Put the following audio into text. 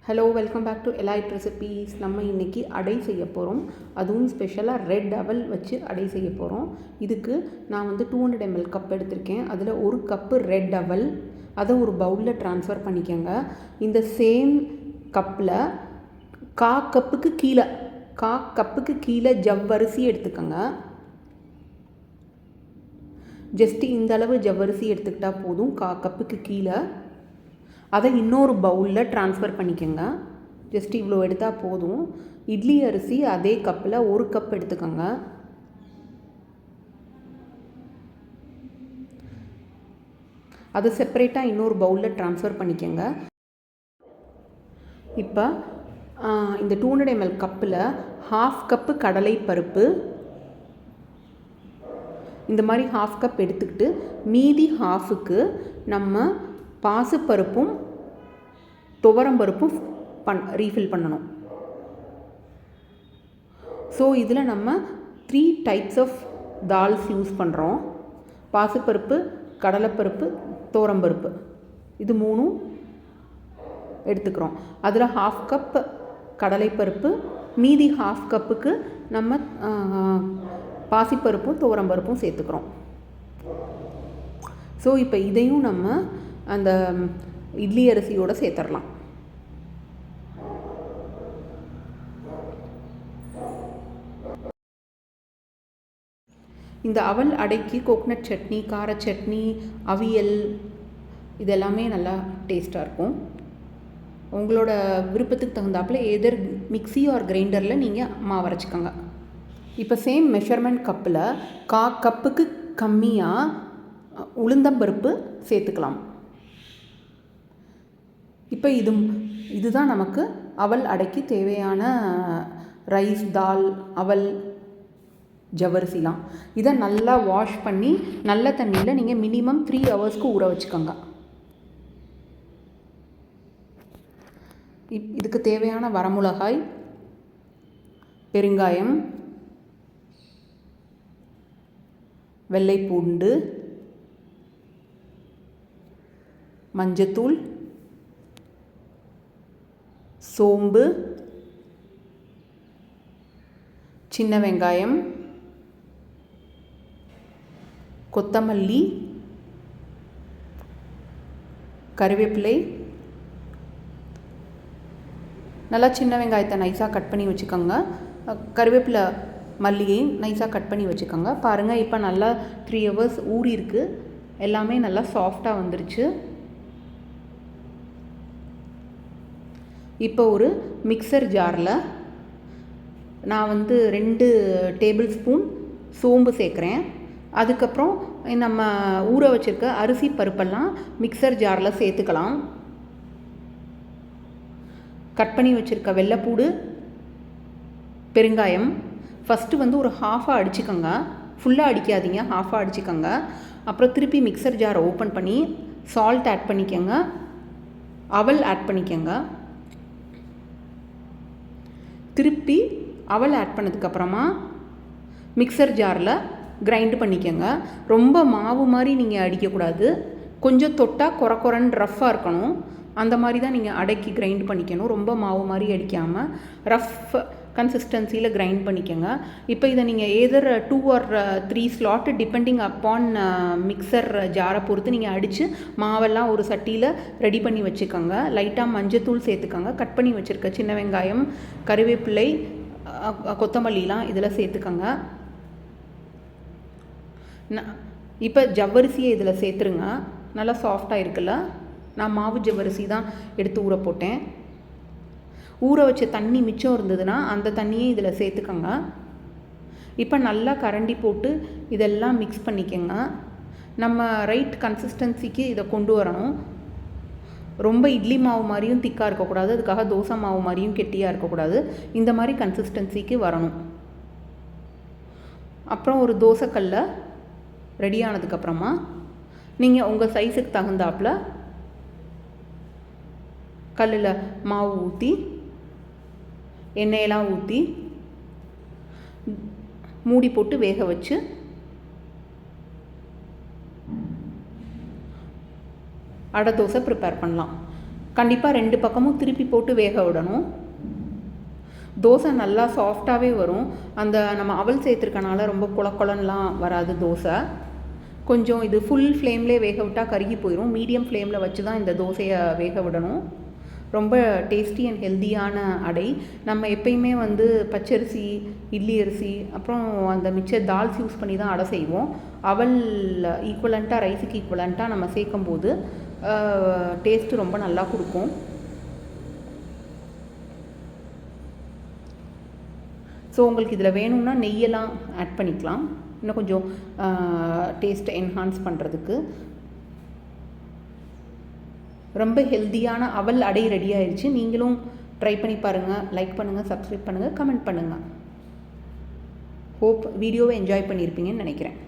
Hello, welcome back to elite recipes. நம்ம இன்றைக்கி அடை செய்ய போகிறோம். அதுவும் ஸ்பெஷலாக ரெட் அவல் வச்சு அடை செய்ய போகிறோம். இதுக்கு நான் 200 ml கப் எடுத்திருக்கேன். அதில் ஒரு கப்பு ரெட் அவல், அதை ஒரு பவுலில் ட்ரான்ஸ்ஃபர் பண்ணிக்கோங்க. இந்த சேம் கப்பில் கா கப்புக்கு கீழே ஜவ்வரிசி எடுத்துக்கோங்க. ஜஸ்ட்டு இந்த அளவு ஜவ்வரிசி எடுத்துக்கிட்டால் போதும். கப்புக்கு கீழே அதை இன்னொரு பவுலில் ட்ரான்ஸ்ஃபர் பண்ணிக்கோங்க. ஜஸ்ட் இவ்வளோ எடுத்தால் போதும். இட்லி அரிசி அதே கப்பில் ஒரு கப் எடுத்துக்கோங்க. அதை செப்பரேட்டாக இன்னொரு பவுலில் ட்ரான்ஸ்ஃபர் பண்ணிக்கோங்க. இப்போ இந்த 200 ml கப்பில் 1/2 கப்பு கடலை பருப்பு, இந்த மாதிரி 1/2 கப் எடுத்துக்கிட்டு மீதி 1/2க்கு நம்ம பாசிப்பருப்பும் துவரம்பருப்பும் ரீஃபில் பண்ணணும். ஸோ இதில் நம்ம 3 டைப்ஸ் ஆஃப் தால்ஸ் யூஸ் பண்ணுறோம். பாசிப்பருப்பு, கடலைப்பருப்பு, துவரம்பருப்பு, இது 3 எடுத்துக்கிறோம். அதில் 1/2 கப் கடலைப்பருப்பு, மீதி 1/2 கப்புக்கு நம்ம பாசிப்பருப்பும் துவரம்பருப்பும் சேர்த்துக்கிறோம். ஸோ இப்போ இதையும் நம்ம அந்த இட்லி அரிசியோடு சேர்த்துடலாம். இந்த அவல் அடைக்கு கோகனட் சட்னி, கார சட்னி, அவியல் இதெல்லாமே நல்லா டேஸ்ட்டாக இருக்கும். உங்களோட விருப்பத்துக்கு தகுந்தாப்பில் எதர் மிக்ஸி ஆர் கிரைண்டரில் நீங்கள் மாவு அரைச்சிக்கோங்க. இப்போ சேம் மெஷர்மெண்ட் கப்பில் கப்புக்கு கம்மியாக உளுந்தம்பருப்பு சேர்த்துக்கலாம். இப்போ இதுதான் நமக்கு அவல் அடைக்கு தேவையான ரைஸ், தால், அவல், ஜவ்வரிசிலாம். இதை நல்லா வாஷ் பண்ணி நல்ல தண்ணியில் நீங்கள் மினிமம் 3 ஹவர்ஸ்க்கு ஊற வச்சுக்கோங்க. இதுக்கு தேவையான வரமிளகாய், பெருங்காயம், வெள்ளைப்பூண்டு, மஞ்சத்தூள், சோம்பு, சின்ன வெங்காயம், கொத்தமல்லி, கறிவேப்பிலை. நல்லா சின்ன வெங்காயத்தை நைஸாக கட் பண்ணி வச்சுக்கோங்க. கறிவேப்பிலை, மல்லியையும் நைஸாக கட் பண்ணி வச்சுக்கோங்க. பாருங்கள், இப்போ நல்லா 3 ஹவர்ஸ் ஊறி இருக்குது. எல்லாமே நல்லா சாஃப்டாக வந்துருச்சு. இப்போ ஒரு மிக்சர் ஜாரில் நான் 2 டேபிள் ஸ்பூன் சோம்பு சேர்க்குறேன். அதுக்கப்புறம் நம்ம ஊற வச்சுருக்க அரிசி பருப்பெல்லாம் மிக்சர் ஜாரில் சேர்த்துக்கலாம். கட் பண்ணி வச்சுருக்க வெள்ளைப்பூடு, பெருங்காயம் ஃபஸ்ட்டு ஒரு ஹாஃபாக அடிச்சுக்கோங்க. ஃபுல்லாக அடிக்காதீங்க, ஹாஃபாக அடிச்சுக்கோங்க. அப்புறம் திருப்பி மிக்சர் ஜாரை ஓப்பன் பண்ணி சால்ட் ஆட் பண்ணிக்கோங்க, அவல் ஆட் பண்ணிக்கோங்க. திருப்பி அவல் ஆட் பண்ணதுக்கப்புறமா மிக்சர் ஜாரில் கிரைண்ட் பண்ணிக்கோங்க. ரொம்ப மாவு மாதிரி நீங்கள் அடிக்கக்கூடாது. கொஞ்சம் தொட்டால் குறன்னு ரஃப்பாக இருக்கணும். அந்த மாதிரி தான் நீங்கள் அடைக்கி கிரைண்ட் பண்ணிக்கணும். ரொம்ப மாவு மாதிரி அடிக்காமல் ரஃப் கன்சிஸ்டன்சியில் கிரைண்ட் பண்ணிக்கோங்க. இப்போ இதை நீங்கள் either 2 or 3 slot depending upon mixer ஜாரை பொறுத்து நீங்கள் அடித்து மாவெல்லாம் ஒரு சட்டியில் ரெடி பண்ணி வச்சுக்கோங்க. லைட்டாக மஞ்சத்தூள் சேர்த்துக்கோங்க. கட் பண்ணி வச்சுருக்க சின்ன வெங்காயம், கறிவேப்பிலை, கொத்தமல்லிலாம் இதில் சேர்த்துக்கோங்க. இப்போ ஜவ்வரிசியை இதில் சேர்த்துருங்க. நல்லா சாஃப்டாக இருக்குல்ல. நான் மாவு ஜவ்வரிசி தான் எடுத்து ஊற போட்டேன். ஊற வச்ச தண்ணி மிச்சம் இருந்ததுன்னா அந்த தண்ணியை இதில் சேர்த்துக்கோங்க. இப்போ நல்லா கரண்டி போட்டு இதெல்லாம் மிக்ஸ் பண்ணிக்கோங்க. நம்ம ரைட் கன்சிஸ்டன்சிக்கு இதை கொண்டு வரணும். ரொம்ப இட்லி மாவு மாதிரியும் திக்காக இருக்கக்கூடாது, அதுக்காக தோசை மாவு மாதிரியும் கெட்டியாக இருக்கக்கூடாது. இந்த மாதிரி கன்சிஸ்டன்சிக்கு வரணும். அப்புறம் ஒரு தோசைக்கல்ல ரெடி ஆனதுக்கப்புறமா நீங்கள் உங்கள் சைஸுக்கு தகுந்தாப்பில் கல்லில் மாவு ஊற்றி எண்ணெயெல்லாம் ஊற்றி மூடி போட்டு வேக வச்சு அடை தோசை ப்ரிப்பேர் பண்ணலாம். கண்டிப்பாக 2 பக்கமும் திருப்பி போட்டு வேக விடணும். தோசை நல்லா சாஃப்டாகவே வரும். அந்த நம்ம அவல் சேர்த்துருக்கனால ரொம்ப குழக்குழன்லாம் வராது தோசை. கொஞ்சம் இது ஃபுல் ஃப்ளேம்லேயே வேக விட்டால் கருகி போயிடும். மீடியம் ஃப்ளேமில் வச்சு தான் இந்த தோசையை வேக விடணும். ரொம்ப டேஸ்டி அண்ட் ஹெல்த்தியான அடை. நம்ம எப்பயுமே வந்து பச்சரிசி, இட்லி அரிசி, அப்புறம் அந்த மிச்ச தால்ஸ் யூஸ் பண்ணி தான் அடை செய்வோம். அவல் ஈக்குவலண்ட்டாக, ரைஸுக்கு ஈக்குவலண்ட்டாக நம்ம சேர்க்கும் போது டேஸ்ட்டு ரொம்ப நல்லா கொடுக்கும். ஸோ உங்களுக்கு இதில் வேணும்னா நெய்யெல்லாம் ஆட் பண்ணிக்கலாம், இன்னும் கொஞ்சம் டேஸ்ட்டை என்ஹான்ஸ் பண்ணுறதுக்கு. ரொம்ப ஹெல்த்தியான அவல் அடை ரெடி ஆயிடுச்சு. நீங்களும் ட்ரை பண்ணி பாருங்கள். லைக் பண்ணுங்கள், சப்ஸ்கிரைப் பண்ணுங்கள், கமெண்ட் பண்ணுங்கள். ஹோப் வீடியோவை என்ஜாய் பண்ணியிருப்பீங்கன்னு நினைக்கிறேன்.